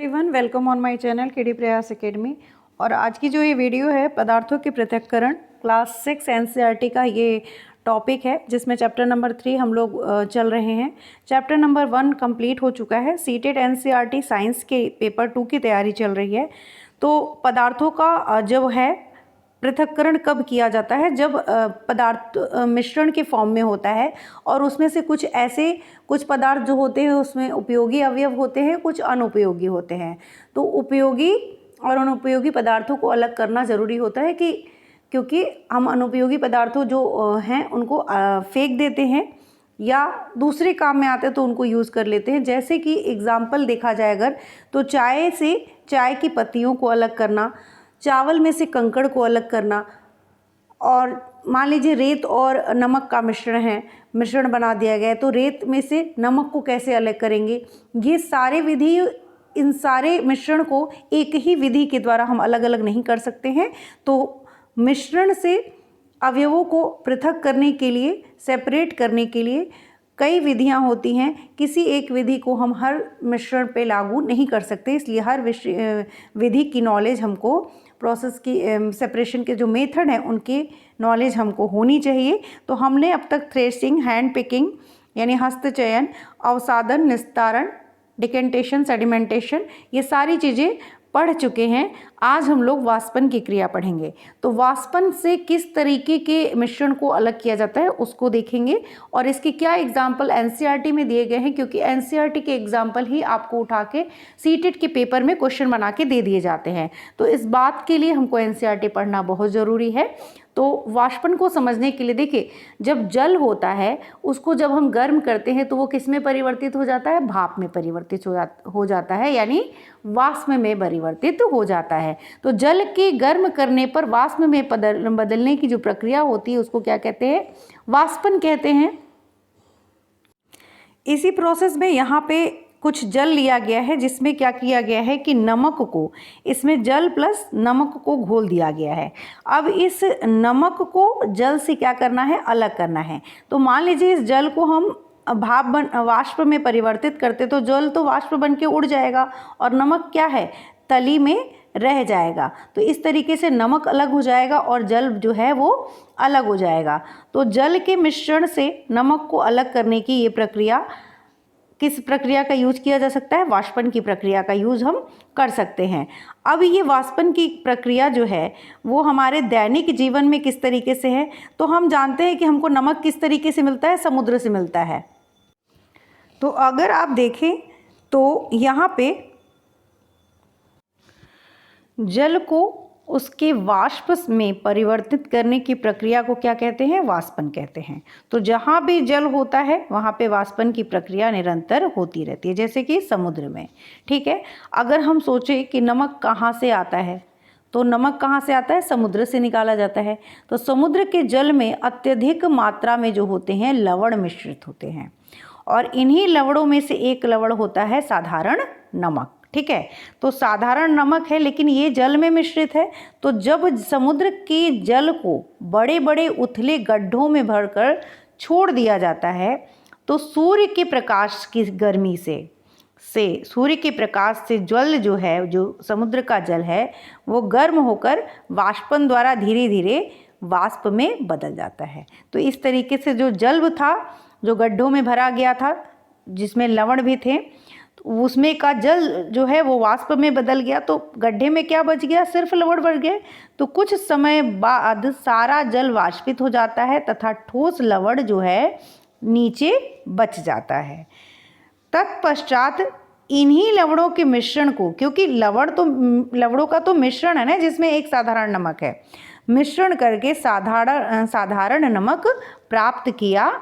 Everyone, welcome on my channel KD प्रयास academy. और आज की जो ये वीडियो है पदार्थों के पृथक्करण क्लास 6 एनसीईआरटी का ये टॉपिक है, जिसमें चैप्टर नंबर 3 हम लोग चल रहे हैं। चैप्टर नंबर 1 कंप्लीट हो चुका है। सीटेट एनसीईआरटी साइंस के पेपर 2 की तैयारी चल रही है। तो पदार्थों का जो है पृथक्करण कब किया जाता है? जब पदार्थ मिश्रण के फॉर्म में होता है और उसमें से कुछ पदार्थ जो होते हैं उसमें उपयोगी अवयव होते हैं, कुछ अनुपयोगी होते हैं। तो उपयोगी और अनुपयोगी पदार्थों को अलग करना ज़रूरी होता है क्योंकि हम अनुपयोगी पदार्थों जो हैं उनको फेंक देते हैं या दूसरे काम में आते हैं तो उनको यूज़ कर लेते हैं। जैसे कि एग्जाम्पल देखा जाए अगर, तो चाय की पत्तियों को अलग करना, चावल में से कंकड़ को अलग करना, और मान लीजिए रेत और नमक का मिश्रण बना दिया गया है, तो रेत में से नमक को कैसे अलग करेंगे? ये सारे विधि, इन सारे मिश्रण को एक ही विधि के द्वारा हम अलग अलग नहीं कर सकते हैं। तो मिश्रण से अवयवों को पृथक करने के लिए, सेपरेट करने के लिए कई विधियां होती हैं। किसी एक विधि को हम हर मिश्रण पे लागू नहीं कर सकते, इसलिए हर विधि की नॉलेज हमको, प्रोसेस की सेपरेशन के जो मेथड हैं उनकी नॉलेज हमको होनी चाहिए। तो हमने अब तक थ्रेसिंग, हैंड पिकिंग यानी हस्तचयन, अवसादन, निस्तारण, डिकेंटेशन, सेडिमेंटेशन, ये सारी चीज़ें पढ़ चुके हैं। आज हम लोग वाष्पन की क्रिया पढ़ेंगे। तो वाष्पन से किस तरीके के मिश्रण को अलग किया जाता है उसको देखेंगे, और इसके क्या एग्जाम्पल एनसीईआरटी में दिए गए हैं, क्योंकि एनसीईआरटी के एग्जाम्पल ही आपको उठा के सीटेट के पेपर में क्वेश्चन बना के दे दिए जाते हैं। तो इस बात के लिए हमको एनसीईआरटी पढ़ना बहुत ज़रूरी है। तो वाष्पन को समझने के लिए देखिए, जब जल होता है उसको जब हम गर्म करते हैं तो वो किस में परिवर्तित हो जाता है? भाप में परिवर्तित हो जाता है, यानी वाष्प में परिवर्तित हो जाता है। तो जल के गर्म करने पर वाष्प में बदलने की जो प्रक्रिया होती है उसको क्या कहते हैं? वाष्पन कहते हैं। इसी प्रोसेस में यहाँ पे कुछ जल लिया गया है, जिसमें क्या किया गया है कि नमक को, इसमें जल प्लस नमक को घोल दिया गया है। अब इस नमक को जल से क्या करना है? अलग करना है। तो मान लीजिए इस जल को हम वाष्प में परिवर्तित करते तो जल तो वाष्प बन के उड़ जाएगा और नमक क्या है? तली में रह जाएगा। तो इस तरीके से नमक अलग हो जाएगा और जल जो है वो अलग हो जाएगा। तो जल के मिश्रण से नमक को अलग करने की ये प्रक्रिया, किस प्रक्रिया का यूज किया जा सकता है? वाष्पन की प्रक्रिया का यूज हम कर सकते हैं। अब ये वाष्पन की प्रक्रिया जो है वो हमारे दैनिक जीवन में किस तरीके से है? तो हम जानते हैं कि हमको नमक किस तरीके से मिलता है? समुद्र से मिलता है। तो अगर आप देखें तो यहाँ पे जल को उसके वाष्प में परिवर्तित करने की प्रक्रिया को क्या कहते हैं? वाष्पन कहते हैं। तो जहाँ भी जल होता है वहाँ पे वाष्पन की प्रक्रिया निरंतर होती रहती है, जैसे कि समुद्र में। ठीक है। अगर हम सोचें कि नमक कहाँ से आता है, तो नमक कहाँ से आता है? समुद्र से निकाला जाता है। तो समुद्र के जल में अत्यधिक मात्रा में जो होते हैं लवण मिश्रित होते हैं, और इन्हीं लवणों में से एक लवण होता है साधारण नमक। ठीक है। तो साधारण नमक है लेकिन ये जल में मिश्रित है। तो जब समुद्र के जल को बड़े बड़े उथले गड्ढों में भरकर छोड़ दिया जाता है तो सूर्य के प्रकाश की गर्मी से सूर्य के प्रकाश से जल जो है, जो समुद्र का जल है, वो गर्म होकर वाष्पन द्वारा धीरे धीरे वाष्प में बदल जाता है। तो इस तरीके से जो जल था, जो गड्ढों में भरा गया था जिसमें लवण भी थे, उसमें का जल जो है वो वाष्प में बदल गया। तो गड्ढे में क्या बच गया? सिर्फ लवण बच गए। तो कुछ समय बाद सारा जल वाष्पित हो जाता है तथा ठोस लवण जो है नीचे बच जाता है। तत्पश्चात इन्हीं लवणों के मिश्रण को, क्योंकि लवणों का तो मिश्रण है ना, जिसमें एक साधारण नमक है, मिश्रण करके साधारण नमक प्राप्त किया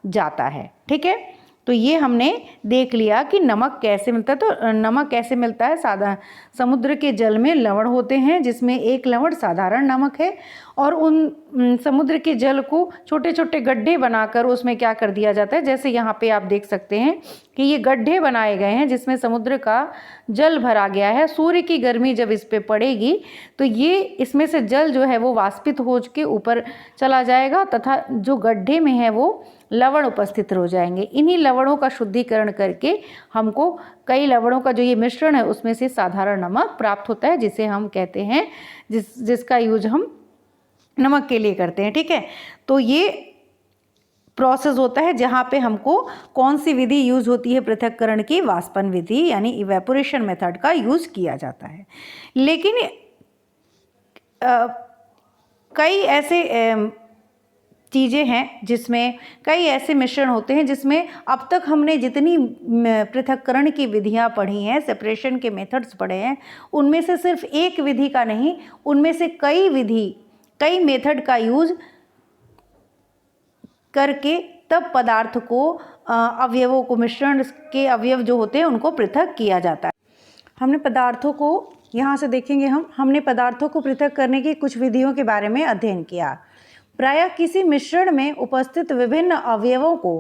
जाता है। ठीक है। तो ये हमने देख लिया कि नमक कैसे मिलता है। तो नमक कैसे मिलता है? समुद्र के जल में लवण होते हैं जिसमें एक लवण साधारण नमक है, और उन समुद्र के जल को छोटे छोटे गड्ढे बनाकर उसमें क्या कर दिया जाता है, जैसे यहाँ पे आप देख सकते हैं कि ये गड्ढे बनाए गए हैं जिसमें समुद्र का जल भरा गया है। सूर्य की गर्मी जब इस पे पड़ेगी तो ये इसमें से जल जो है वो वाष्पित हो के ऊपर चला जाएगा तथा जो गड्ढे में है वो लवण उपस्थित हो जाएंगे। इन्हीं लवणों का शुद्धिकरण करके हमको कई लवणों का जो ये मिश्रण है उसमें से साधारण नमक प्राप्त होता है, जिसे हम कहते हैं जिसका यूज हम नमक के लिए करते हैं। ठीक है, तो ये प्रोसेस होता है जहाँ पे हमको कौन सी विधि यूज होती है पृथक्करण की, वाष्पन विधि यानी इवेपोरेशन मेथड का यूज किया जाता है। लेकिन कई ऐसे चीज़ें हैं जिसमें कई ऐसे मिश्रण होते हैं जिसमें अब तक हमने जितनी पृथक्करण की विधियां पढ़ी हैं, सेपरेशन के मेथड्स पढ़े हैं, उनमें से सिर्फ एक विधि का नहीं, उनमें से कई मेथड का यूज करके तब पदार्थ को अवयवों को, मिश्रण के अवयव जो होते हैं उनको पृथक किया जाता है। हमने पदार्थों को यहाँ से देखेंगे, हमने पदार्थों को पृथक करने की कुछ विधियों के बारे में अध्ययन किया। प्रायः किसी मिश्रण में उपस्थित विभिन्न अवयवों को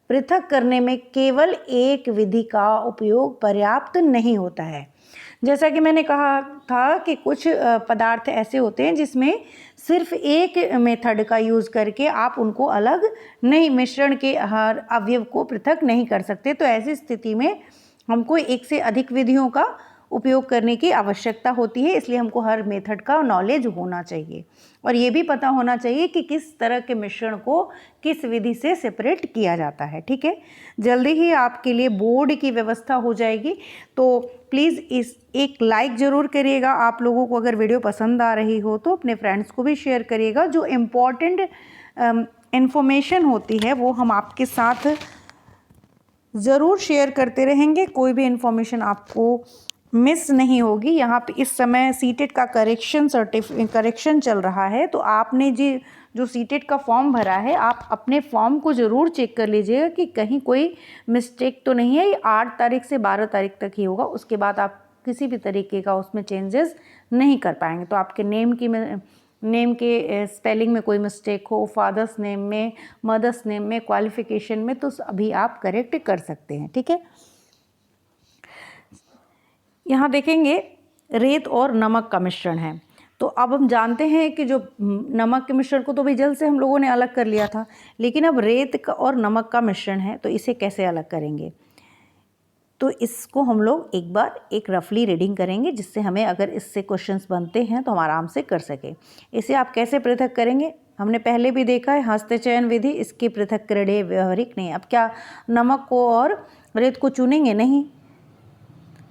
पृथक करने में केवल एक विधि का उपयोग पर्याप्त नहीं होता है। जैसा कि मैंने कहा था कि कुछ पदार्थ ऐसे होते हैं जिसमें सिर्फ एक मेथड का यूज़ करके आप उनको अलग नहीं, मिश्रण के हर अवयव को पृथक नहीं कर सकते। तो ऐसी स्थिति में हमको एक से अधिक विधियों का उपयोग करने की आवश्यकता होती है। इसलिए हमको हर मेथड का नॉलेज होना चाहिए और ये भी पता होना चाहिए कि किस तरह के मिश्रण को किस विधि से सेपरेट किया जाता है। ठीक है, जल्दी ही आपके लिए बोर्ड की व्यवस्था हो जाएगी, तो प्लीज़ एक लाइक ज़रूर करिएगा। आप लोगों को अगर वीडियो पसंद आ रही हो तो अपने फ्रेंड्स को भी शेयर करिएगा। जो इम्पॉर्टेंट इन्फॉर्मेशन होती है वो हम आपके साथ ज़रूर शेयर करते रहेंगे, कोई भी इन्फॉर्मेशन आपको मिस नहीं होगी। यहाँ पे इस समय सीटेट का करेक्शन चल रहा है, तो आपने जो सीटेट का फॉर्म भरा है, आप अपने फॉर्म को ज़रूर चेक कर लीजिएगा कि कहीं कोई मिस्टेक तो नहीं है। ये 8 तारीख से 12 तारीख तक ही होगा, उसके बाद आप किसी भी तरीके का उसमें चेंजेस नहीं कर पाएंगे। तो आपके नेम के स्पेलिंग में कोई मिस्टेक हो, फादर्स नेम में, मदर्स नेम में, क्वालिफिकेशन में, तो अभी आप करेक्ट कर सकते हैं। ठीक है, यहाँ देखेंगे रेत और नमक का मिश्रण है। तो अब हम जानते हैं कि जो नमक के मिश्रण को तो भाई जल से हम लोगों ने अलग कर लिया था, लेकिन अब रेत का और नमक का मिश्रण है, तो इसे कैसे अलग करेंगे। तो इसको हम लोग एक बार एक रफली रीडिंग करेंगे, जिससे हमें अगर इससे क्वेश्चंस बनते हैं तो हम आराम से कर सकें। इसे आप कैसे पृथक करेंगे, हमने पहले भी देखा है, हस्तचयन विधि, इसकी पृथक्करण व्यवहारिक नहीं। अब क्या नमक को और रेत को चुनेंगे? नहीं।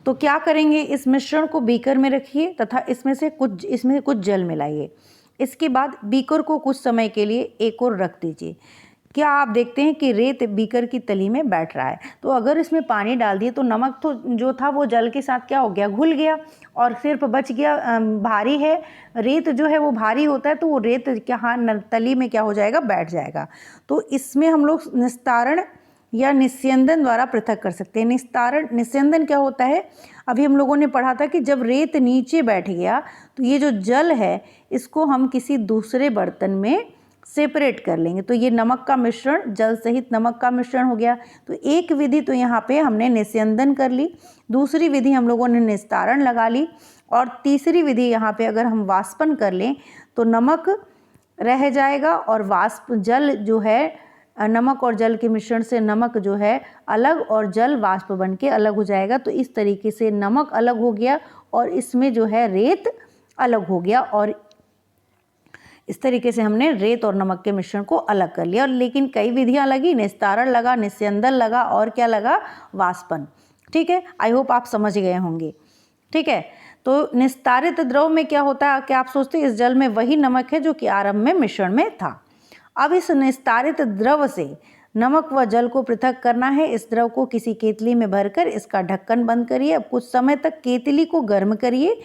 तो क्या करेंगे, इस मिश्रण को बीकर में रखिए तथा इसमें कुछ जल मिलाइए। इसके बाद बीकर को कुछ समय के लिए एक और रख दीजिए। क्या आप देखते हैं कि रेत बीकर की तली में बैठ रहा है। तो अगर इसमें पानी डाल दिए तो नमक तो जो था वो जल के साथ क्या हो गया, घुल गया और सिर्फ बच गया भारी है। रेत जो है वो भारी होता है, तो वो रेत क्या तली में क्या हो जाएगा, बैठ जाएगा। तो इसमें हम लोग निस्तारण या निस्यंदन द्वारा पृथक कर सकते हैं। निस्यंदन क्या होता है, अभी हम लोगों ने पढ़ा था कि जब रेत नीचे बैठ गया तो ये जो जल है इसको हम किसी दूसरे बर्तन में सेपरेट कर लेंगे। तो ये नमक का मिश्रण, जल सहित नमक का मिश्रण हो गया। तो एक विधि तो यहाँ पे हमने निस्यंदन कर ली, दूसरी विधि हम लोगों ने निस्तारण लगा ली, और तीसरी विधि यहाँ पे अगर हम वाष्पन कर लें तो नमक रह जाएगा और जल जो है, नमक और जल के मिश्रण से नमक जो है अलग और जल वाष्प बन के अलग हो जाएगा। तो इस तरीके से नमक अलग हो गया और इसमें जो है रेत अलग हो गया, और इस तरीके से हमने रेत और नमक के मिश्रण को अलग कर लिया। लेकिन कई विधियां लगी, निस्तारण लगा, निस्यंदन लगा और क्या लगा, वाष्पन। ठीक है, आई होप आप समझ गए होंगे। ठीक है, तो निस्तारित द्रव में क्या होता है, क्या आप सोचते हैं इस जल में वही नमक है जो कि आरंभ में मिश्रण में था। अब इस निस्तारित द्रव से नमक व जल को पृथक करना है। इस द्रव को किसी केतली में भरकर इसका ढक्कन बंद करिए। अब कुछ समय तक केतली को गर्म करिए।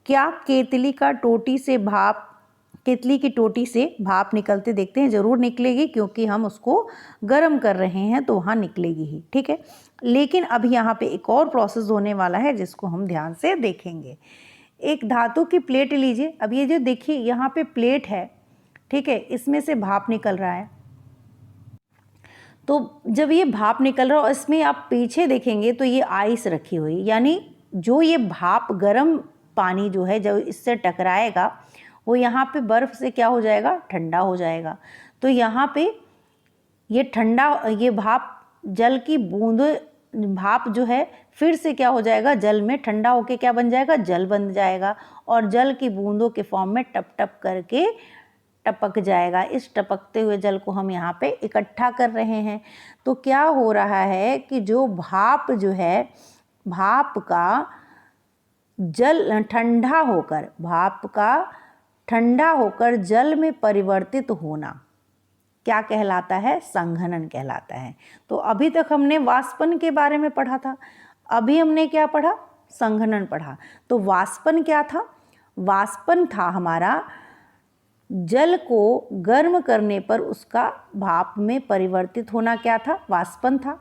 क्या केतली की टोटी से भाप निकलते देखते हैं? जरूर निकलेगी, क्योंकि हम उसको गर्म कर रहे हैं तो वहाँ निकलेगी ही। ठीक है, लेकिन अब यहाँ पे एक और प्रोसेस होने वाला है जिसको हम ध्यान से देखेंगे। एक धातु की प्लेट लीजिए। अब ये जो देखिए यहाँ पे प्लेट है, ठीक है, इसमें से भाप निकल रहा है। तो जब ये भाप निकल रहा है और इसमें आप पीछे देखेंगे तो ये आइस रखी हुई, यानी जो ये भाप गर्म पानी जो है जब इससे टकराएगा वो यहाँ पे बर्फ़ से क्या हो जाएगा, ठंडा हो जाएगा। तो यहाँ पे ये ठंडा, ये भाप जल की बूंद, भाप जो है फिर से क्या हो जाएगा, जल में ठंडा होके क्या बन जाएगा, जल बन जाएगा और जल की बूंदों के फॉर्म में टप टप करके टपक जाएगा। इस टपकते हुए जल को हम यहाँ पे इकट्ठा कर रहे हैं। तो क्या हो रहा है कि जो भाप जो है, भाप का जल ठंडा होकर, भाप का ठंडा होकर जल में परिवर्तित होना क्या कहलाता है, संघनन कहलाता है। तो अभी तक हमने वाष्पन के बारे में पढ़ा था, अभी हमने क्या पढ़ा, संघनन पढ़ा। तो वाष्पन क्या था, वाष्पन था हमारा जल को गर्म करने पर उसका भाप में परिवर्तित होना, क्या था, वाष्पन था।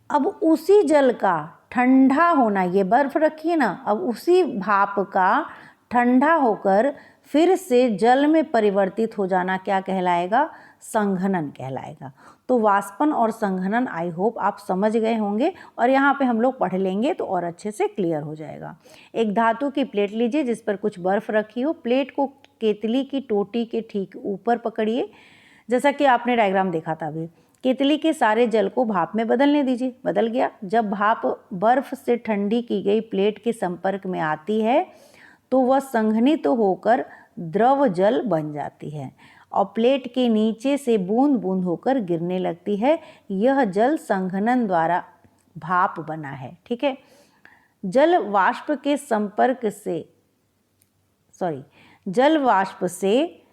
अब उसी जल का ठंडा होना, ये बर्फ रखी है ना, अब उसी भाप का ठंडा होकर फिर से जल में परिवर्तित हो जाना क्या कहलाएगा, संघनन कहलाएगा। तो वाष्पन और संघनन आई होप आप समझ गए होंगे और यहाँ पे हम लोग पढ़ लेंगे तो और अच्छे से क्लियर हो जाएगा। एक धातु की प्लेट लीजिए जिस पर कुछ बर्फ़ रखी हो, प्लेट को केतली की टोटी के ठीक ऊपर पकड़िए, जैसा कि आपने डायग्राम देखा था अभी। केतली के सारे जल को भाप में बदलने दीजिए, बदल गया। जब भाप बर्फ से ठंडी की गई प्लेट के संपर्क में आती है तो वह संघनित होकर द्रव जल बन जाती है और प्लेट के नीचे से बूंद बूंद होकर गिरने लगती है। यह जल संघनन द्वारा भाप बना है। ठीक है, जल वाष्प के संपर्क से, जल वाष्प से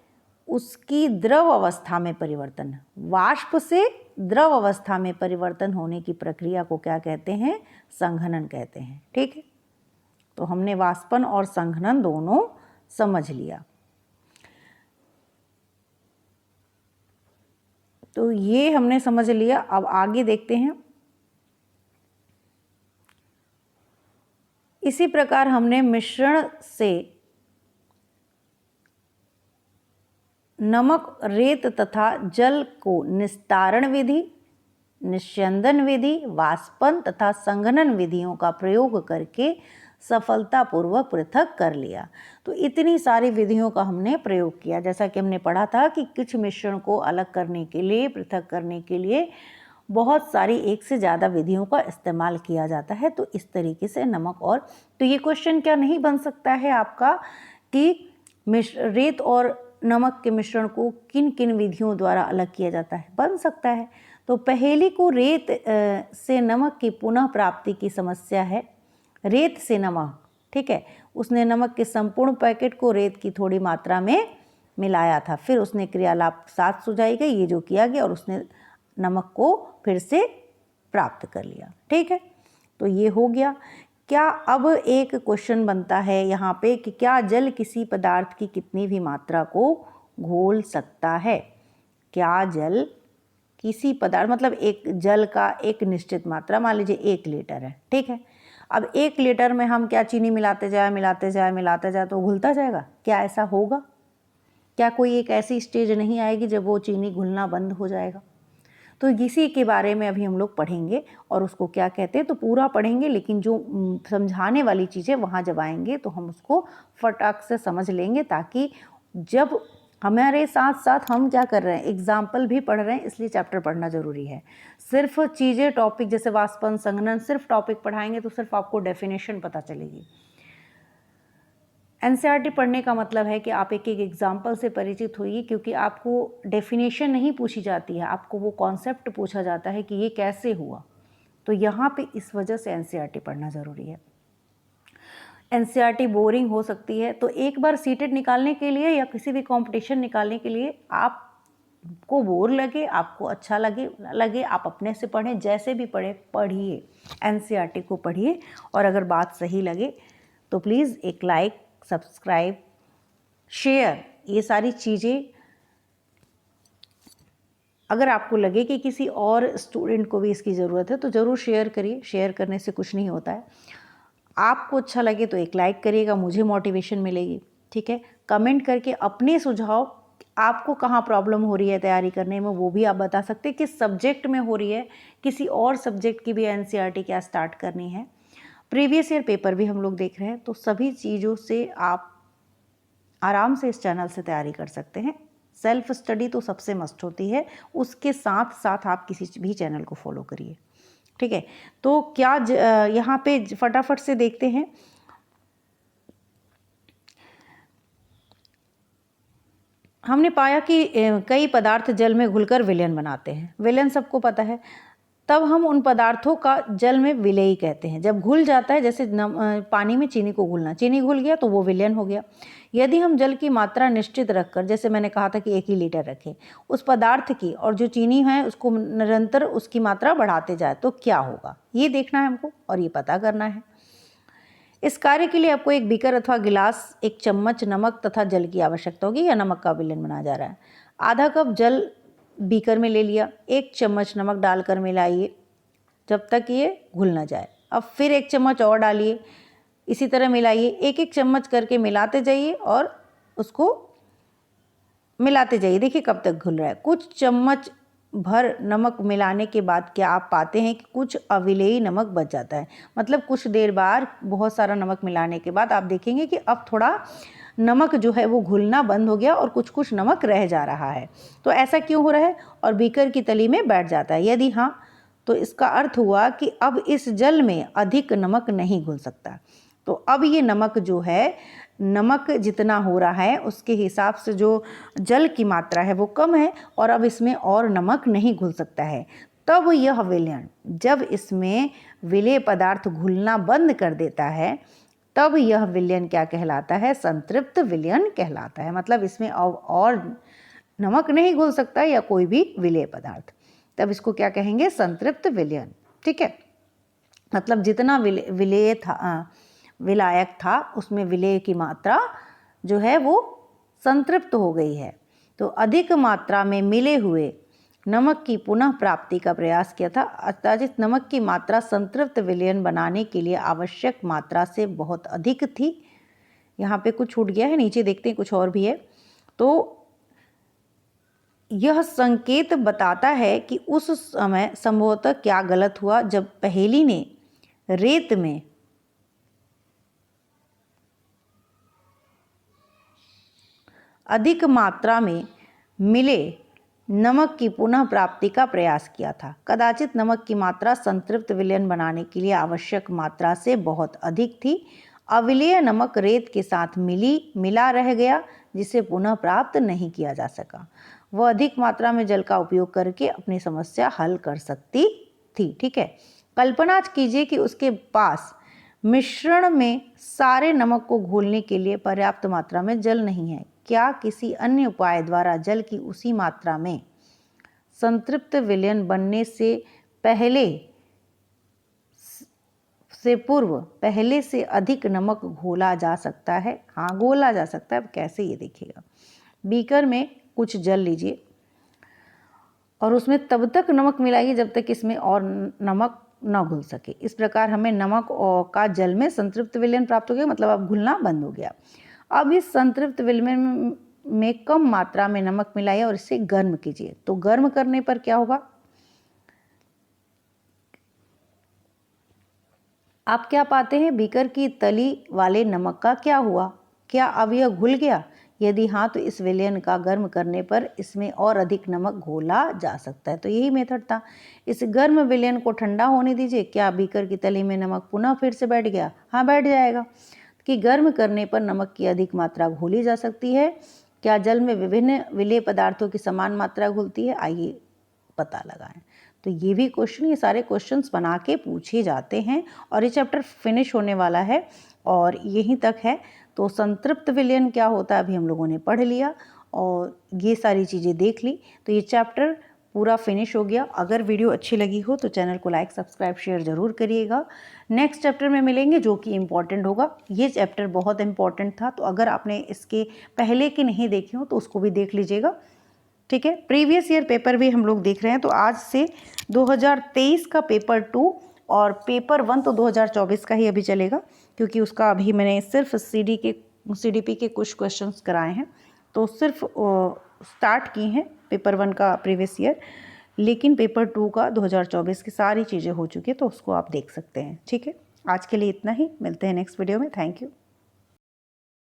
उसकी द्रव अवस्था में परिवर्तन, वाष्प से द्रव अवस्था में परिवर्तन होने की प्रक्रिया को क्या कहते हैं, संघनन कहते हैं। ठीक है, तो हमने वाष्पन और संघनन दोनों समझ लिया। तो ये हमने समझ लिया। अब आगे देखते हैं। इसी प्रकार हमने मिश्रण से नमक, रेत तथा जल को निस्तारण विधि, निस्यंदन विधि, वाष्पन तथा संघनन विधियों का प्रयोग करके सफलतापूर्वक पृथक कर लिया। तो इतनी सारी विधियों का हमने प्रयोग किया। जैसा कि हमने पढ़ा था कि कुछ मिश्रण को अलग करने के लिए, पृथक करने के लिए बहुत सारी एक से ज़्यादा विधियों का इस्तेमाल किया जाता है। तो इस तरीके से नमक और, तो ये क्वेश्चन क्या नहीं बन सकता है आपका कि रेत और नमक के मिश्रण को किन किन विधियों द्वारा अलग किया जाता है, बन सकता है। तो पहेली को रेत से नमक की पुनः प्राप्ति की समस्या है। रेत से नमक, ठीक है, उसने नमक के संपूर्ण पैकेट को रेत की थोड़ी मात्रा में मिलाया था, फिर उसने क्रियालाप 7 सुझाई गई, ये जो किया गया, और उसने नमक को फिर से प्राप्त कर लिया। ठीक है, तो ये हो गया। क्या अब एक क्वेश्चन बनता है यहाँ पे कि क्या जल किसी पदार्थ की कितनी भी मात्रा को घोल सकता है? क्या जल किसी पदार्थ, मतलब एक जल का एक निश्चित मात्रा, मान लीजिए 1 लीटर है, ठीक है। अब 1 लीटर में हम क्या चीनी मिलाते जाए तो घुलता जाएगा? क्या ऐसा होगा? क्या कोई एक ऐसी स्टेज नहीं आएगी जब वो चीनी घुलना बंद हो जाएगा? तो इसी के बारे में अभी हम लोग पढ़ेंगे और उसको क्या कहते हैं, तो पूरा पढ़ेंगे, लेकिन जो समझाने वाली चीज़ें वहाँ जब आएंगे तो हम उसको फटाक से समझ लेंगे, ताकि जब हमारे साथ साथ हम क्या कर रहे हैं, एग्जाम्पल भी पढ़ रहे हैं, इसलिए चैप्टर पढ़ना ज़रूरी है। सिर्फ चीज़ें, टॉपिक जैसे वाष्पन, संघनन, सिर्फ टॉपिक पढ़ाएंगे तो सिर्फ आपको डेफिनेशन पता चलेगी। एनसीईआरटी पढ़ने का मतलब है कि आप एक एक एग्जाम्पल से परिचित होइए, क्योंकि आपको डेफिनेशन नहीं पूछी जाती है, आपको वो कॉन्सेप्ट पूछा जाता है कि ये कैसे हुआ। तो यहाँ पे इस वजह से एनसीईआरटी पढ़ना ज़रूरी है। एनसीईआरटी बोरिंग हो सकती है, तो एक बार सीटेट निकालने के लिए या किसी भी कंपटीशन निकालने के लिए आपको बोर लगे, आपको अच्छा लगे आप अपने से पढ़ें, जैसे भी पढ़िए, एनसीईआरटी को पढ़िए, और अगर बात सही लगे तो प्लीज़ एक लाइक, सब्सक्राइब, शेयर, ये सारी चीज़ें, अगर आपको लगे कि किसी और स्टूडेंट को भी इसकी ज़रूरत है तो ज़रूर शेयर करिए। शेयर करने से कुछ नहीं होता है। आपको अच्छा लगे तो एक लाइक करिएगा, मुझे मोटिवेशन मिलेगी। ठीक है, कमेंट करके अपने सुझाव आपको कहाँ प्रॉब्लम हो रही है तैयारी करने में वो भी आप बता सकते हैं, किस सब्जेक्ट में हो रही है, किसी और सब्जेक्ट की भी एनसीईआरटी क्या स्टार्ट करनी है, प्रीवियस ईयर पेपर भी हम लोग देख रहे हैं। तो सभी चीज़ों से आप आराम से इस चैनल से तैयारी कर सकते हैं। सेल्फ स्टडी तो सबसे मस्ट होती है, उसके साथ साथ आप किसी भी चैनल को फॉलो करिए, ठीक है। तो क्या यहाँ पे फटाफट से देखते हैं। हमने पाया कि कई पदार्थ जल में घुलकर विलयन बनाते हैं। विलयन सबको पता है। तब हम उन पदार्थों का जल में विलेय कहते हैं। जब घुल जाता है, जैसे पानी में चीनी को घुलना, चीनी घुल गया तो वो विलयन हो गया। यदि हम जल की मात्रा निश्चित रखकर, जैसे मैंने कहा था कि 1 ही लीटर रखें, उस पदार्थ की और जो चीनी है उसको निरंतर उसकी मात्रा बढ़ाते जाए तो क्या होगा, ये देखना है हमको और ये पता करना है। इस कार्य के लिए आपको एक बीकर अथवा गिलास, 1 चम्मच नमक तथा जल की आवश्यकता होगी, या नमक का विलयन बनाया जा रहा है। आधा कप जल बीकर में ले लिया, 1 चम्मच नमक डालकर मिलाइए जब तक ये घुल ना जाए। अब फिर 1 चम्मच और डालिए, इसी तरह मिलाइए, 1-1 चम्मच करके मिलाते जाइए और उसको मिलाते जाइए। देखिए कब तक घुल रहा है। कुछ चम्मच भर नमक मिलाने के बाद क्या आप पाते हैं कि कुछ अविलेयी नमक बच जाता है। मतलब कुछ देर बाद बहुत सारा नमक मिलाने के बाद आप देखेंगे कि अब थोड़ा नमक जो है वो घुलना बंद हो गया और कुछ कुछ नमक रह जा रहा है। तो ऐसा क्यों हो रहा है? और बीकर की तली में बैठ जाता है। यदि हाँ, तो इसका अर्थ हुआ कि अब इस जल में अधिक नमक नहीं घुल सकता। तो अब ये नमक जो है, नमक जितना हो रहा है उसके हिसाब से जो जल की मात्रा है वो कम है और अब इसमें और नमक नहीं घुल सकता है। तब यह विलयन, जब इसमें विलेय पदार्थ घुलना बंद कर देता है, तब यह विलयन क्या कहलाता है? संतृप्त विलयन कहलाता है। मतलब इसमें और नमक नहीं घुल सकता या कोई भी विलेय पदार्थ, तब इसको क्या कहेंगे? संतृप्त विलयन, ठीक है। मतलब जितना विलेय था, विलायक था, उसमें विलेय की मात्रा जो है वो संतृप्त हो गई है। तो अधिक मात्रा में मिले हुए नमक की पुनः प्राप्ति का प्रयास किया था। अत्यधिक नमक की मात्रा संतृप्त विलयन बनाने के लिए आवश्यक मात्रा से बहुत अधिक थी। यहाँ पे कुछ छूट गया है, नीचे देखते हैं कुछ और भी है। तो यह संकेत बताता है कि उस समय संभवतः क्या गलत हुआ जब पहेली ने रेत में अधिक मात्रा में मिले नमक की पुनः प्राप्ति का प्रयास किया था। कदाचित नमक की मात्रा संतृप्त विलयन बनाने के लिए आवश्यक मात्रा से बहुत अधिक थी। अविलेय नमक रेत के साथ मिला रह गया, जिसे पुनः प्राप्त नहीं किया जा सका। वह अधिक मात्रा में जल का उपयोग करके अपनी समस्या हल कर सकती थी, ठीक है। कल्पना कीजिए कि उसके पास मिश्रण में सारे नमक को घोलने के लिए पर्याप्त मात्रा में जल नहीं है। क्या किसी अन्य उपाय द्वारा जल की उसी मात्रा में संतृप्त विलयन बनने से पहले से अधिक नमक घोला जा सकता है? हाँ, घोला जा सकता है। अब कैसे, ये देखिएगा। बीकर में कुछ जल लीजिए और उसमें तब तक नमक मिलाइए जब तक इसमें और नमक न घुल सके। इस प्रकार हमें नमक का जल में संतृप्त विलयन प्राप्त हो गया, मतलब अब घुलना बंद हो गया। अब इस संतृप्त विलयन में कम मात्रा में नमक मिलाइए और इसे गर्म कीजिए। तो गर्म करने पर क्या होगा? आप क्या पाते हैं? बीकर की तली वाले नमक का क्या हुआ? क्या अब यह घुल गया? यदि हाँ, तो इस विलयन का गर्म करने पर इसमें और अधिक नमक घोला जा सकता है। तो यही मेथड था। इस गर्म विलयन को ठंडा होने दीजिए। क्या बीकर की तली में नमक पुनः फिर से बैठ गया? हाँ, बैठ जाएगा। कि गर्म करने पर नमक की अधिक मात्रा घोली जा सकती है। क्या जल में विभिन्न विलेय पदार्थों की समान मात्रा घुलती है? आइए पता लगाएं। तो ये भी क्वेश्चन, ये सारे क्वेश्चंस बना के पूछे जाते हैं और ये चैप्टर फिनिश होने वाला है और यहीं तक है। तो संतृप्त विलयन क्या होता है अभी हम लोगों ने पढ़ लिया और ये सारी चीज़ें देख ली। तो ये चैप्टर पूरा फिनिश हो गया। अगर वीडियो अच्छी लगी हो तो चैनल को लाइक, सब्सक्राइब, शेयर ज़रूर करिएगा। नेक्स्ट चैप्टर में मिलेंगे जो कि इम्पॉर्टेंट होगा। ये चैप्टर बहुत इम्पॉर्टेंट था, तो अगर आपने इसके पहले के नहीं देखे हो तो उसको भी देख लीजिएगा, ठीक है। प्रीवियस ईयर पेपर भी हम लोग देख रहे हैं। तो आज से 2023 का पेपर 2 और पेपर 1 तो 2024 का ही अभी चलेगा, क्योंकि उसका अभी मैंने सिर्फ CDP के कुछ क्वेश्चंस कराए हैं। तो सिर्फ स्टार्ट की हैं पेपर 1 का प्रीवियस ईयर, लेकिन पेपर 2 का 2024 की सारी चीज़ें हो चुकी है, तो उसको आप देख सकते हैं। ठीक है, आज के लिए इतना ही, मिलते हैं नेक्स्ट वीडियो में। Thank you.